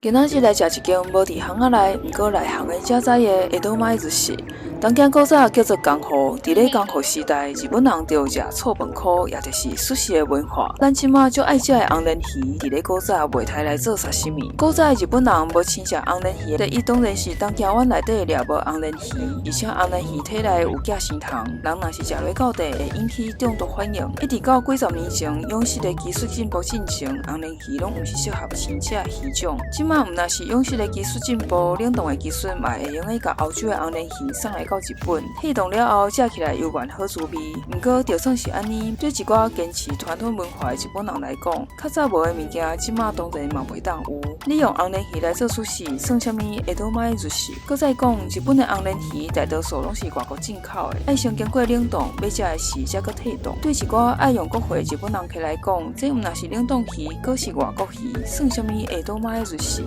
今仔日来食一间无伫巷仔内，毋过内巷的正早的下倒麦日式。当今古早叫做江户，伫咧江户时代，日本人就食醋饭烤，也就是寿司的文化。咱即马最爱食的红鲢鱼，伫咧古早袂太来做沙西米。古早的日本人无亲食红鲢鱼，第一当然是当今碗内底掠无红鲢鱼，而且红鲢鱼体内有钾酰糖，人若是食落到地，会引起中毒反应。一直到几十年前，养殖的技术进步进程，红鲢鱼拢毋是适合亲食的鱼种。即马毋若是养殖的技术进步，冷冻的技术嘛会用去甲欧洲的红鲢鱼送来到日本，冷冻了后食起来又软好滋味。毋过就算是安尼，对一寡坚持传统文化的日本人来讲，较早无的物件，即马当然嘛袂当有。你用红鲢鱼来做寿司，算啥物下倒麦日式？搁再讲，日本的红鲢鱼大多数拢是外国进口的，爱先经过冷冻，要食的时才搁退冻。对一寡爱用国货的日本人客来讲，这毋若是冷冻鱼，搁是外国鱼，算啥物下倒麦日式？